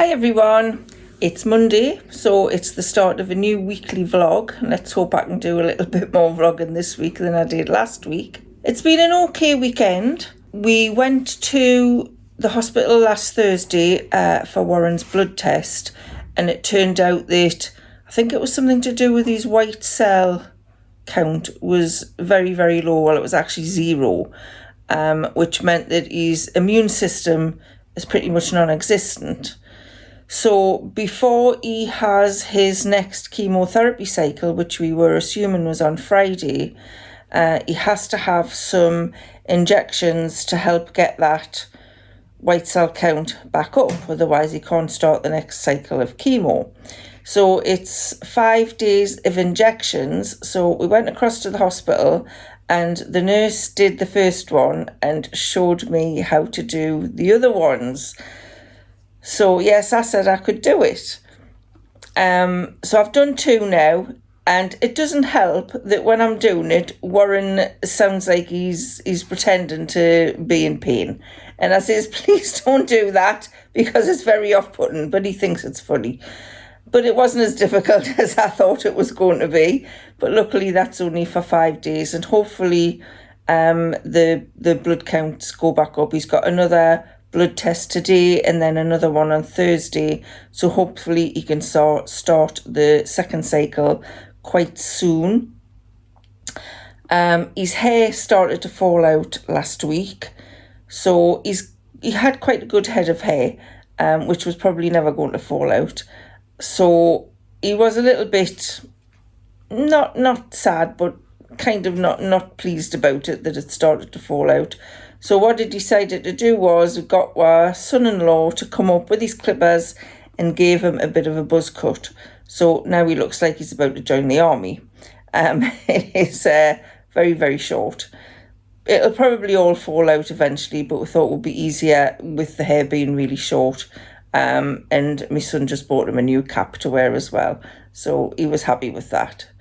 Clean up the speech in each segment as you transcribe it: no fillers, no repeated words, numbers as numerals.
Hi everyone, it's Monday, so it's the start of a new weekly vlog. Let's hope I can do a little bit more vlogging this week than I did last week. It's been an okay weekend. We went to the hospital last Thursday for Warren's blood test, and it turned out that I think it was something to do with his white cell count was very, very low. Well, it was actually zero, which meant that his immune system is pretty much non-existent. So before he has his next chemotherapy cycle, which we were assuming was on Friday, he has to have some injections to help get that white cell count back up. Otherwise, he can't start the next cycle of chemo. So it's 5 days of injections. So we went across to the hospital and the nurse did the first one and showed me how to do the other ones. So yes, I said I could do it. So I've done 2 now, and it doesn't help that when I'm doing it, Warren sounds like he's pretending to be in pain. And I says, please don't do that because it's very off-putting, but he thinks it's funny. But it wasn't as difficult as I thought it was going to be. But luckily that's only for 5 days, and hopefully the blood counts go back up. He's got another blood test today and then another one on Thursday, so hopefully he can start the second cycle quite soon. His hair started to fall out last week, so he had quite a good head of hair, which was probably never going to fall out. So he was a little bit not sad, but kind of not pleased about it that it started to fall out. So what he decided to do was we got our son-in-law to come up with his clippers and gave him a bit of a buzz cut. So now he looks like he's about to join the army. It is very, very short. It'll probably all fall out eventually, but we thought it would be easier with the hair being really short. And my son just bought him a new cap to wear as well. So he was happy with that.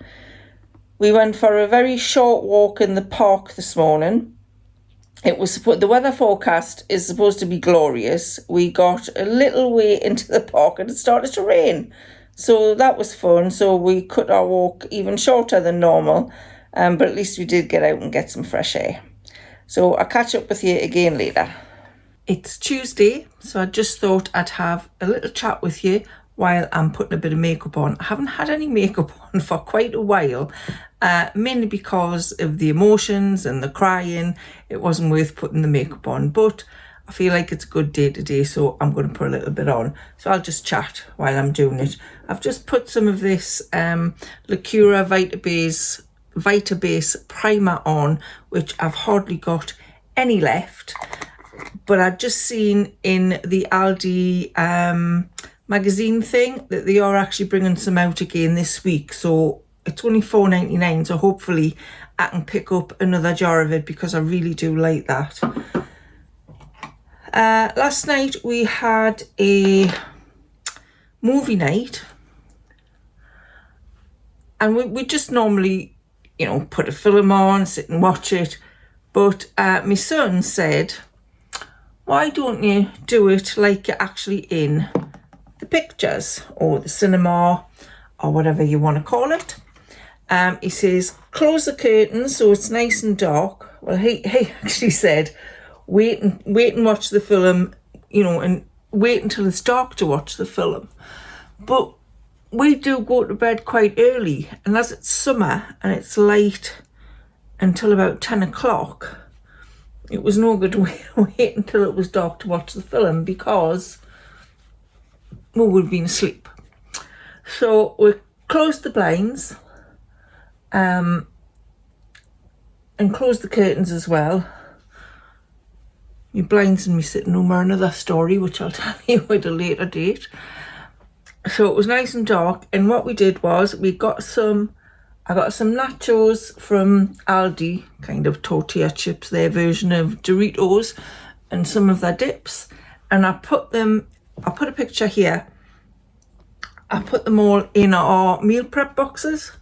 We went for a very short walk in the park this morning. It was the weather forecast is supposed to be glorious. We got a little way into the park and it started to rain. So that was fun. So we cut our walk even shorter than normal. But at least we did get out and get some fresh air. So I'll catch up with you again later. It's Tuesday, so I just thought I'd have a little chat with you while I'm putting a bit of makeup on. I haven't had any makeup on for quite a while, mainly because of the emotions and the crying. It wasn't worth putting the makeup on, but I feel like it's a good day today, so I'm going to put a little bit on. So I'll just chat while I'm doing it. I've just put some of this Lacura Vita Base primer on, which I've hardly got any left. But I'd just seen in the Aldi magazine thing that they are actually bringing some out again this week. So it's only $4.99, so hopefully I can pick up another jar of it because I really do like that. Last night we had a movie night, and we just normally, put a film on, sit and watch it. But my son said, why don't you do it like you're actually in the pictures or the cinema or whatever you want to call it? He says, close the curtains so it's nice and dark. Well, he actually said, wait and watch the film, and wait until it's dark to watch the film. But we do go to bed quite early, and as it's summer and it's light until about 10 o'clock, it was no good wait until it was dark to watch the film because we would have been asleep. So we closed the blinds and closed the curtains as well. My blinds and me sitting room are another story, which I'll tell you at a later date. So it was nice and dark, and what we did was I got some nachos from Aldi, kind of tortilla chips, their version of Doritos, and some of their dips. And I put a picture here. I put them all in our meal prep boxes.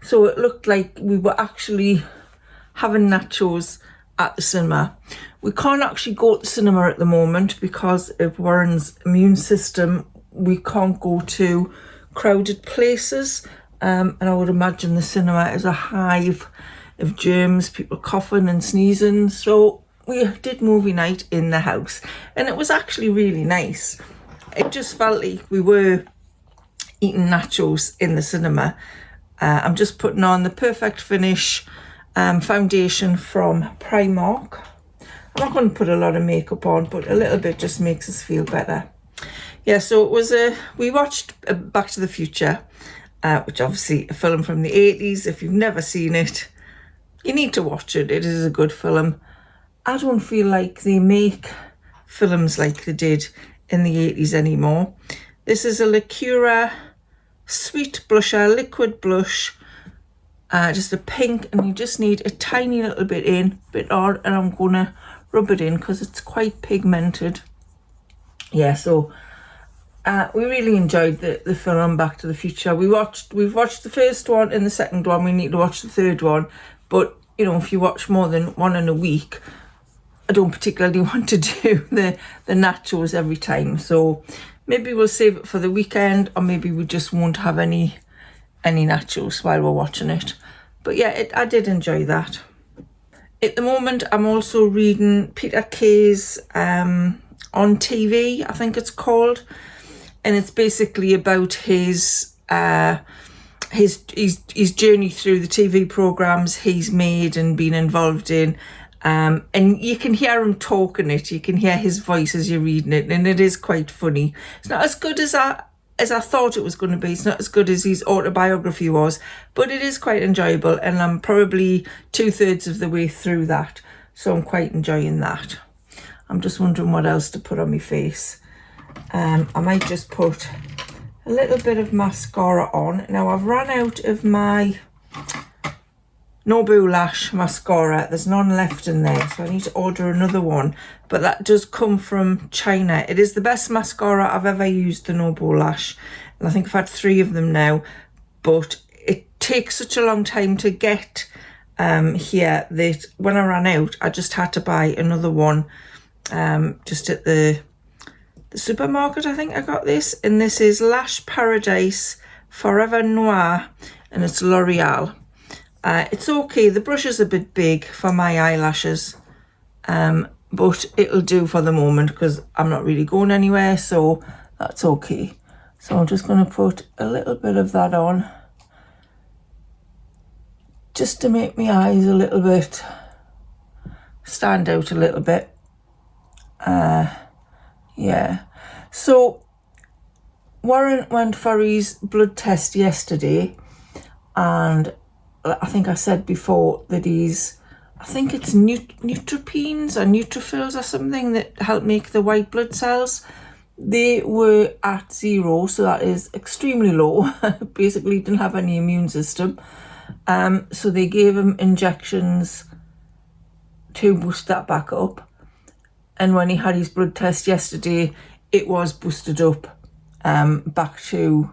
So it looked like we were actually having nachos at the cinema. We can't actually go to the cinema at the moment because of Warren's immune system. We can't go to crowded places, and I would imagine the cinema is a hive of germs, people coughing and sneezing. So we did movie night in the house, and it was actually really nice. It just felt like we were eating nachos in the cinema. I'm just putting on the Perfect Finish foundation from Primark. I'm not going to put a lot of makeup on, but a little bit just makes us feel better. Yeah, so it was we watched Back to the Future, which obviously a film from the 80s. If you've never seen it, you need to watch it. It is a good film. I don't feel like they make films like they did in the 80s anymore. This is a Lacura Sweet Blusher, liquid blush, just a pink, and you just need a tiny little bit on, and I'm gonna rub it in because it's quite pigmented. Yeah, so we really enjoyed the film Back to the Future. We've watched the first one and the second one. We need to watch the third one, but you know, if you watch more than one in a week, I don't particularly want to do the nachos every time. So maybe we'll save it for the weekend, or maybe we just won't have any nachos while we're watching it. But yeah, I did enjoy that. At the moment, I'm also reading Peter Kay's On TV, I think it's called, and it's basically about his journey through the TV programs he's made and been involved in. And you can hear him talking it. You can hear his voice as you're reading it, and it is quite funny. It's not as good as I thought it was going to be. It's not as good as his autobiography was, but it is quite enjoyable, and I'm probably 2/3 of the way through that, so I'm quite enjoying that. I'm just wondering what else to put on my face. I might just put a little bit of mascara on. Now I've run out of my Nobu Lash mascara. There's none left in there, so I need to order another one, but that does come from China. It is the best mascara I've ever used, the Nobu Lash, and I think I've had 3 of them now, but it takes such a long time to get here that when I ran out, I just had to buy another one just at the supermarket. I think I got this, and this is Lash Paradise Forever Noir, and it's L'Oreal. It's okay, the brush is a bit big for my eyelashes, but it'll do for the moment because I'm not really going anywhere, so that's okay. So I'm just going to put a little bit of that on, just to make my eyes a little bit stand out a little bit. Yeah, so Warren went for his blood test yesterday, and I think I said before that I think it's neutropens or neutrophils or something that help make the white blood cells. They were at 0, so that is extremely low. Basically didn't have any immune system. So they gave him injections to boost that back up. And when he had his blood test yesterday, it was boosted up back to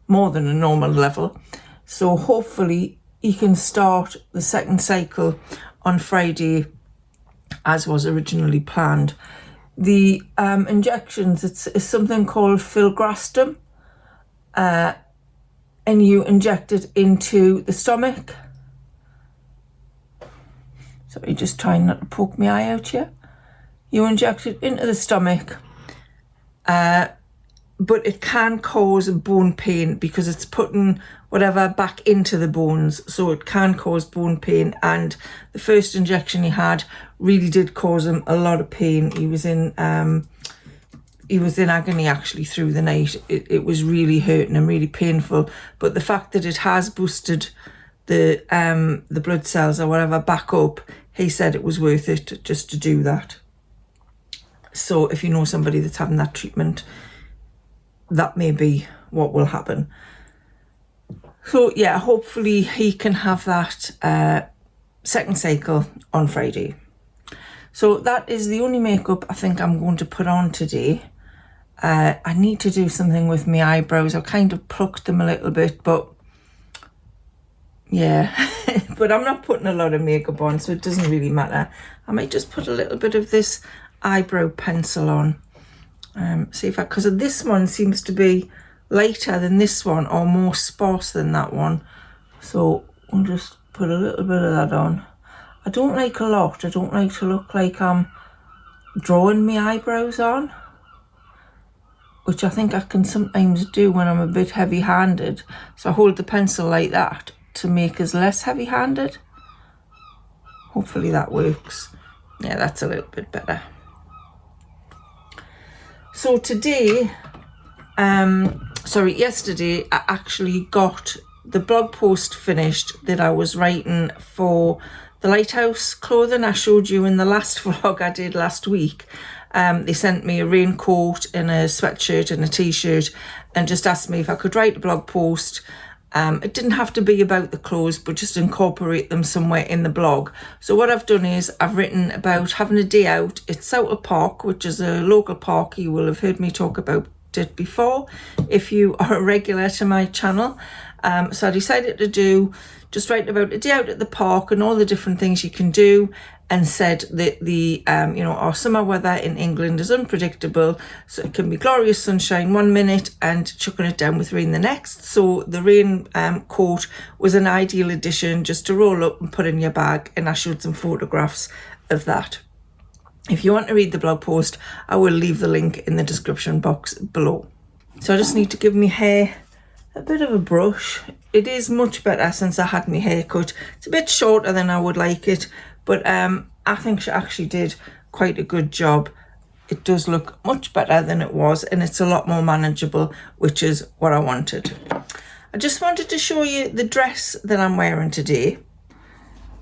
more than a normal level. So hopefully he can start the second cycle on Friday as was originally planned. The injections, it's something called filgrastim, and you inject it into the stomach. So you're just trying not to poke my eye out here. You inject it into the stomach, but it can cause bone pain because it's putting whatever back into the bones, so it can cause bone pain. And the first injection he had really did cause him a lot of pain. He was in agony actually through the night. It was really hurting and really painful. But the fact that it has boosted the blood cells or whatever back up, he said it was worth it just to do that. So if you know somebody that's having that treatment, that may be what will happen. So yeah, hopefully he can have that second cycle on Friday. So that is the only makeup I think I'm going to put on today. I need to do something with my eyebrows. I kind of plucked them a little bit, but yeah, but I'm not putting a lot of makeup on, so it doesn't really matter. I might just put a little bit of this eyebrow pencil on. See if because this one seems to be lighter than this one, or more sparse than that one. So I'll just put a little bit of that on. I don't like a lot. I don't like to look like I'm drawing my eyebrows on, which I think I can sometimes do when I'm a bit heavy-handed. So I hold the pencil like that to make us less heavy-handed. Hopefully that works. Yeah, that's a little bit better. So today, yesterday, I actually got the blog post finished that I was writing for the Lighthouse clothing I showed you in the last vlog I did last week. They sent me a raincoat and a sweatshirt and a t-shirt and just asked me if I could write a blog post. It didn't have to be about the clothes, but just incorporate them somewhere in the blog. So what I've done is I've written about having a day out at Souter Park, which is a local park. You will have heard me talk about it before if you are a regular to my channel. So I decided to just write about a day out at the park and all the different things you can do, and said that our summer weather in England is unpredictable, so it can be glorious sunshine one minute and chucking it down with rain the next. So the rain coat was an ideal addition just to roll up and put in your bag, and I showed some photographs of that. If you want to read the blog post, I will leave the link in the description box below. So I just need to give my hair a bit of a brush. It is much better since I had my hair cut. It's a bit shorter than I would like it, but I think she actually did quite a good job. It does look much better than it was, and it's a lot more manageable, which is what I wanted. I just wanted to show you the dress that I'm wearing today.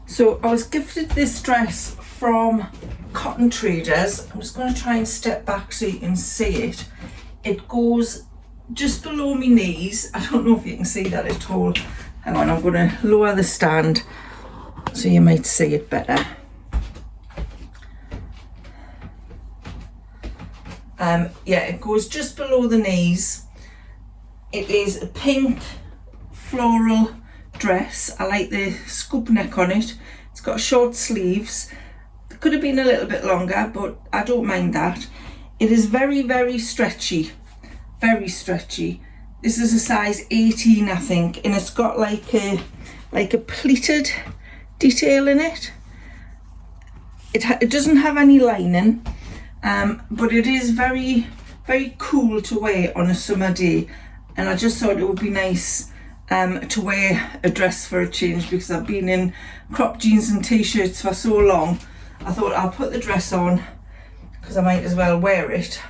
So I was gifted this dress from Cotton Traders. I'm just going to try and step back so you can see it. It goes just below my knees. I don't know if you can see that at all. Hang on, I'm going to lower the stand so you might see it better. It goes just below the knees. It is a pink floral dress. I like the scoop neck on it. It's got short sleeves. It could have been a little bit longer, but I don't mind that. It is very, very stretchy. Very stretchy. This is a size 18, I think, and it's got like a pleated detail in it. It doesn't have any lining, but it is very, very cool to wear on a summer day, and I just thought it would be nice to wear a dress for a change, because I've been in crop jeans and t-shirts for so long. I thought I'll put the dress on because I might as well wear it.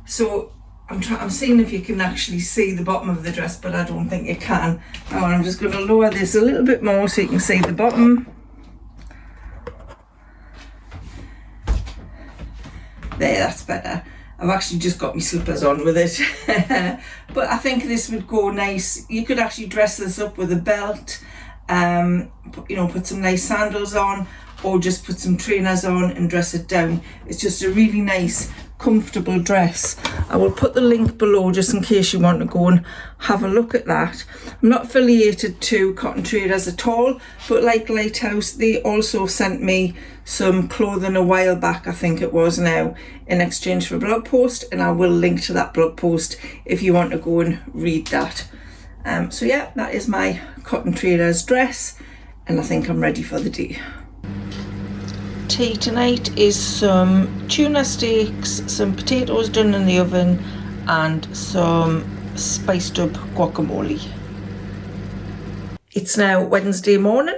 So I'm seeing if you can actually see the bottom of the dress, but I don't think you can. Now I'm just going to lower this a little bit more so you can see the bottom. There, that's better. I've actually just got my slippers on with it. But I think this would go nice. You could actually dress this up with a belt, put some nice sandals on, or just put some trainers on and dress it down. It's just a really nice, comfortable dress. I will put the link below just in case you want to go and have a look at that. I'm not affiliated to Cotton Traders at all, but like Lighthouse, they also sent me some clothing a while back, I think it was now, in exchange for a blog post, and I will link to that blog post if you want to go and read that. So yeah, that is my Cotton Traders dress, and I think I'm ready for the day. Tea tonight is some tuna steaks, some potatoes done in the oven, and some spiced up guacamole. It's now Wednesday morning.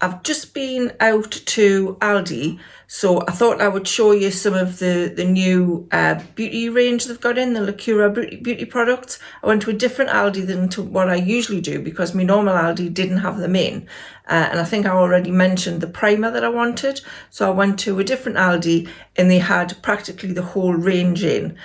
I've just been out to Aldi, so I thought I would show you some of the new beauty range they've got in, the Lacura beauty products. I went to a different Aldi than to what I usually do, because my normal Aldi didn't have them in. And I think I already mentioned the primer that I wanted. So I went to a different Aldi and they had practically the whole range in.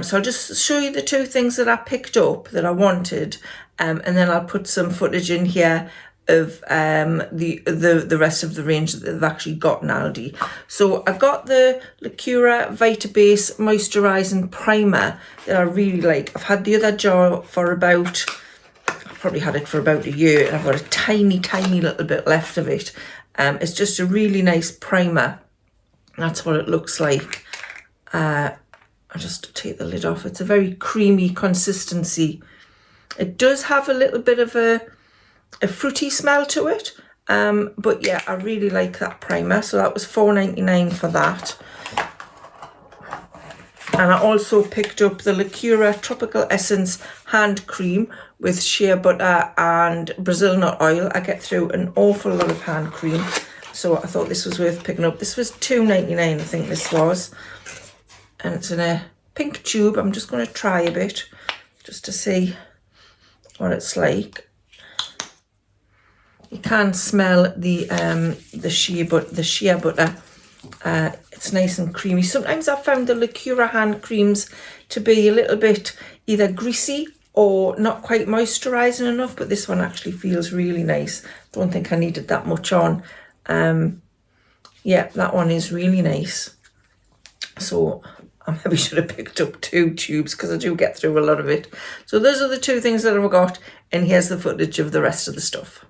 So I'll just show you the two things that I picked up that I wanted. And then I'll put some footage in here of the rest of the range that they've actually got in Aldi. So I got the Lacura Vita Base Moisturising Primer that I really like. I've had the other jar for about probably had it for about a year, and I've got a tiny little bit left of it. It's just a really nice primer. That's what it looks like. I'll just take the lid off. It's a very creamy consistency. It does have a little bit of a fruity smell to it. But yeah, I really like that primer. So that was $4.99 for that. And I also picked up the Lacura Tropical Essence Hand Cream with shea butter and Brazil nut oil. I get through an awful lot of hand cream, so I thought this was worth picking up. This was $2.99, I think this was. And it's in a pink tube. I'm just going to try a bit just to see what it's like. You can smell the shea butter. It's nice and creamy. Sometimes I've found the Lacura hand creams to be a little bit either greasy or not quite moisturising enough, but this one actually feels really nice. Don't think I needed that much on. Yeah, that one is really nice. So I maybe should have picked up 2 tubes because I do get through a lot of it. So those are the 2 things that I've got, and here's the footage of the rest of the stuff.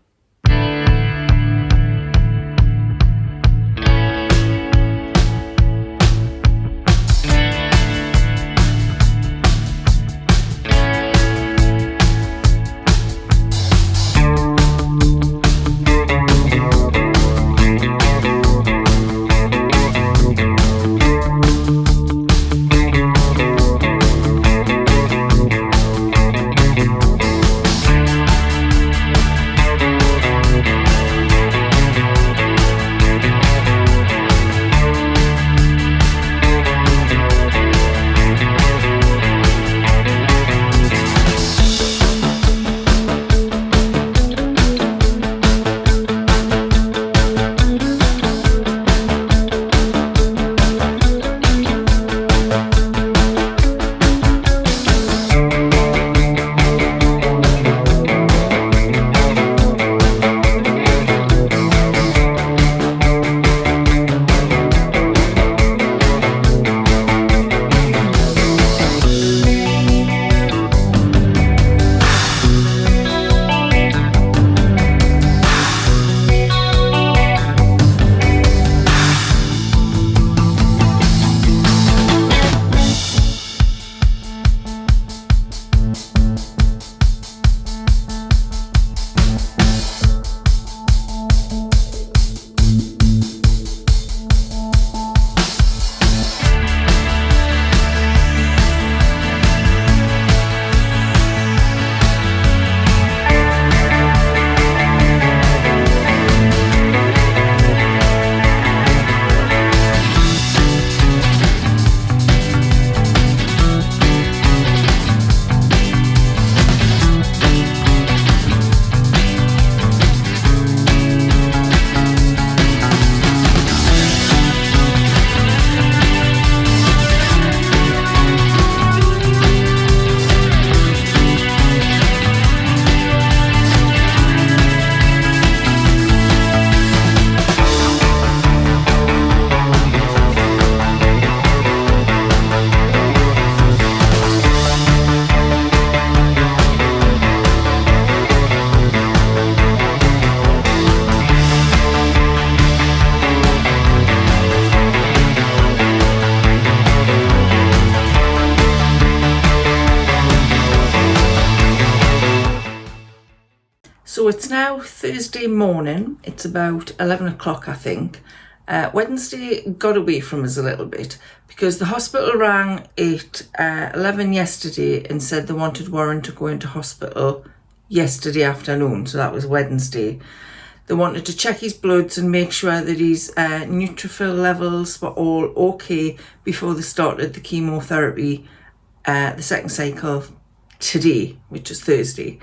So it's now Thursday morning. It's about 11 o'clock, I think. Wednesday got away from us a little bit because the hospital rang at 11 yesterday and said they wanted Warren to go into hospital yesterday afternoon. So that was Wednesday. They wanted to check his bloods and make sure that his neutrophil levels were all okay before they started the chemotherapy, the second cycle today, which is Thursday.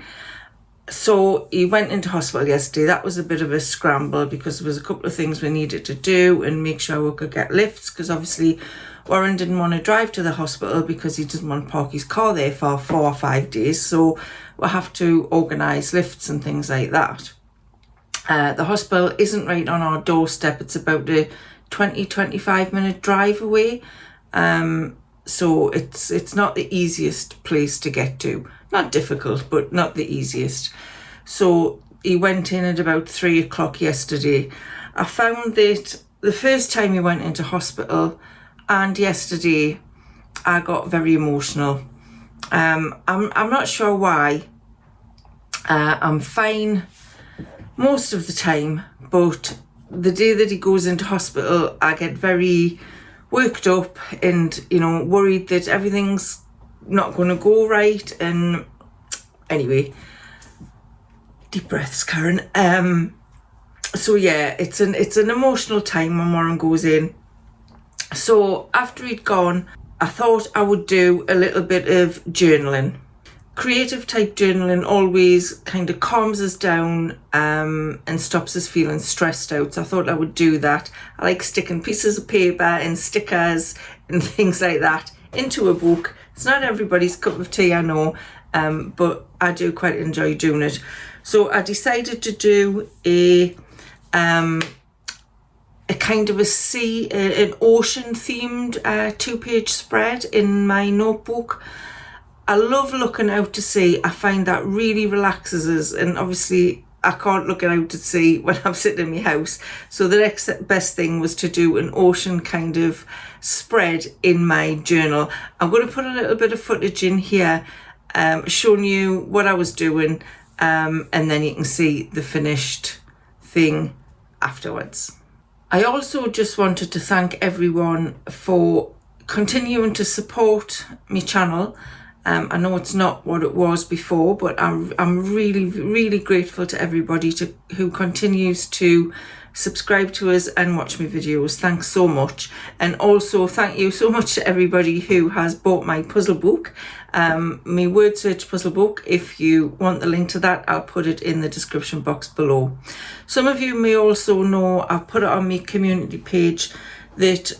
So he went into hospital yesterday. That was a bit of a scramble because there was a couple of things we needed to do and make sure we could get lifts, because obviously Warren didn't want to drive to the hospital because he doesn't want to park his car there for 4 or 5 days. So we'll have to organise lifts and things like that. The hospital isn't right on our doorstep. It's about a 20-25 minute drive away. So it's not the easiest place to get to. Not difficult, but not the easiest. So he went in at about 3 o'clock yesterday. I found that the first time he went into hospital and yesterday I got very emotional. I'm not sure why. I'm fine most of the time, but the day that he goes into hospital, I get very worked up and, worried that everything's not going to go right. And anyway, deep breaths, Karen. So yeah, it's an emotional time when Warren goes in. So after he'd gone, I thought I would do a little bit of journaling. Creative type journaling always kind of calms us down and stops us feeling stressed out. So I thought I would do that. I like sticking pieces of paper and stickers and things like that into a book. It's not everybody's cup of tea, I know, but I do quite enjoy doing it. So I decided to do a kind of an ocean themed 2-page spread in my notebook. I love looking out to sea. I find that really relaxes us, and obviously I can't look out to sea when I'm sitting in my house. So the next best thing was to do an ocean kind of spread in my journal. I'm going to put a little bit of footage in here showing you what I was doing, and then you can see the finished thing afterwards. I also just wanted to thank everyone for continuing to support my channel. I know it's not what it was before, but I'm really, really grateful to everybody who continues to subscribe to us and watch my videos. Thanks so much. And also thank you so much to everybody who has bought my puzzle book, my word search puzzle book. If you want the link to that, I'll put it in the description box below. Some of you may also know, I've put it on my community page, that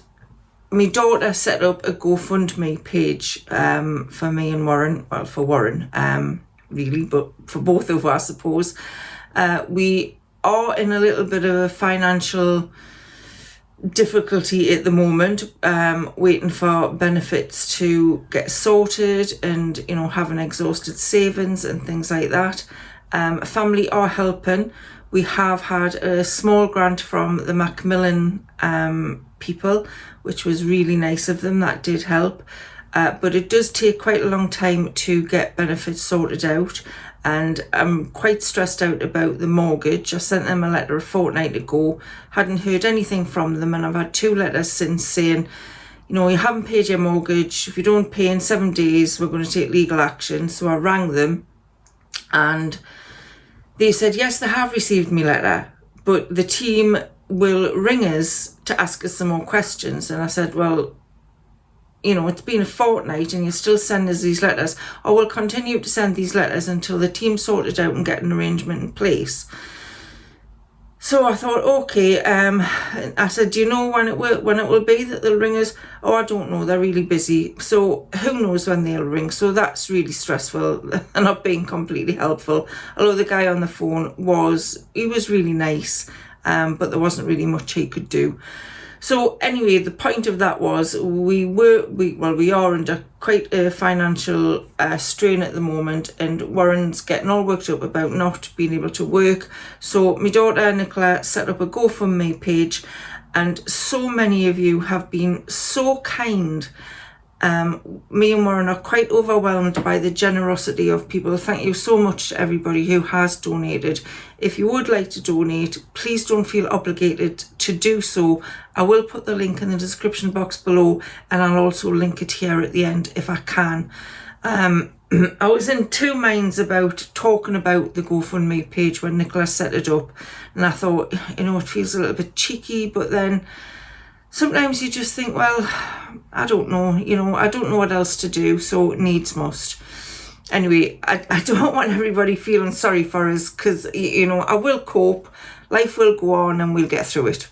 my daughter set up a GoFundMe page for me and Warren. Well, for Warren, really, but for both of us, I suppose. We are in a little bit of a financial difficulty at the moment, waiting for benefits to get sorted and, having exhausted savings and things like that. Family are helping. We have had a small grant from the Macmillan people, which was really nice of them. That did help, but it does take quite a long time to get benefits sorted out, and I'm quite stressed out about the mortgage. I sent them a letter a fortnight ago, hadn't heard anything from them, and I've had 2 letters since saying, you haven't paid your mortgage. If you don't pay in 7 days, we're going to take legal action. So I rang them and they said, yes, they have received my letter, but the team will ring us to ask us some more questions. And I said, well, it's been a fortnight and you still send us these letters. I will continue to send these letters until the team sort it out and get an arrangement in place. So I thought, okay, I said, do you know when it will be that they'll ring us? Oh, I don't know, they're really busy. So who knows when they'll ring? So that's really stressful. They're not being completely helpful. Although the guy on the phone was really nice, but there wasn't really much he could do. So anyway, the point of that was we are under quite a financial strain at the moment, and Warren's getting all worked up about not being able to work. So my daughter Nicola set up a GoFundMe page, and so many of you have been so kind. Me and Warren are quite overwhelmed by the generosity of people. Thank you so much to everybody who has donated. If you would like to donate, please don't feel obligated to do so. I will put the link in the description box below, and I'll also link it here at the end if I can. I was in 2 minds about talking about the GoFundMe page when Nicola set it up, and I thought, it feels a little bit cheeky, but then sometimes you just think, well, I don't know, I don't know what else to do, so needs must. Anyway, I don't want everybody feeling sorry for us, because, I will cope, life will go on, and we'll get through it.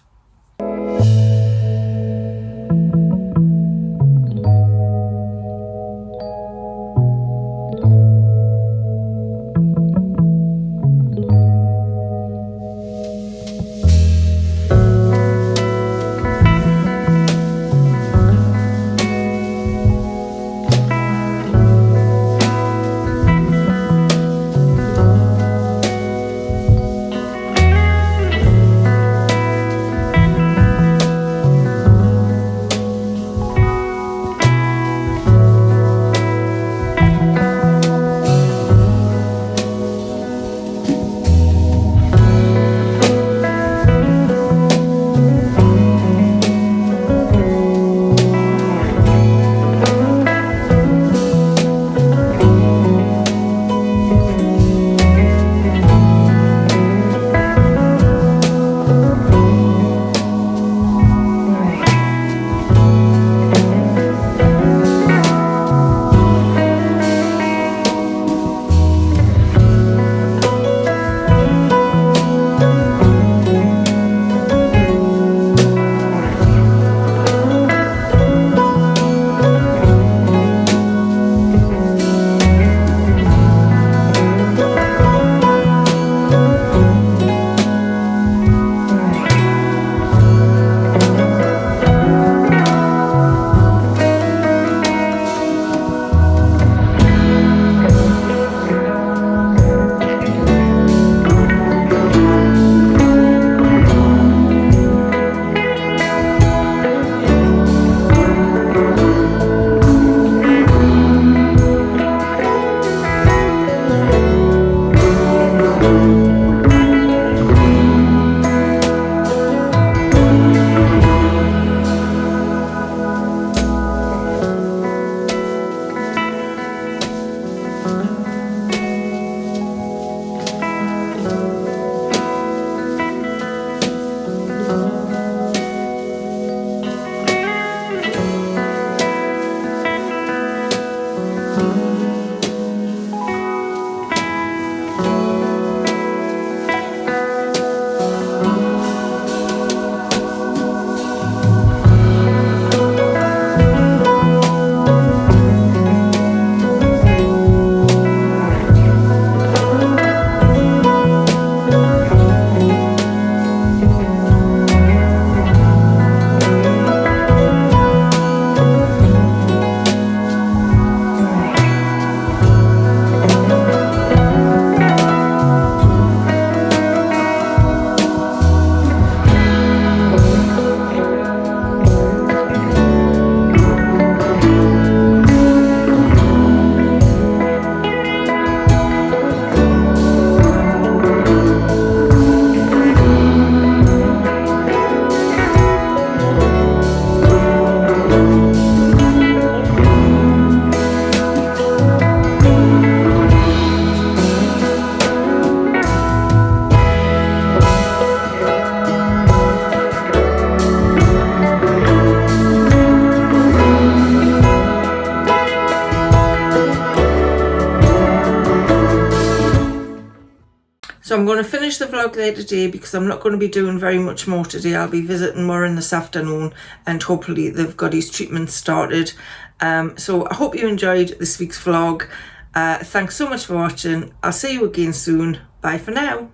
So I'm going to finish the vlog there today because I'm not going to be doing very much more today. I'll be visiting Warren this afternoon and hopefully they've got his treatment started. So I hope you enjoyed this week's vlog. Thanks so much for watching. I'll see you again soon. Bye for now.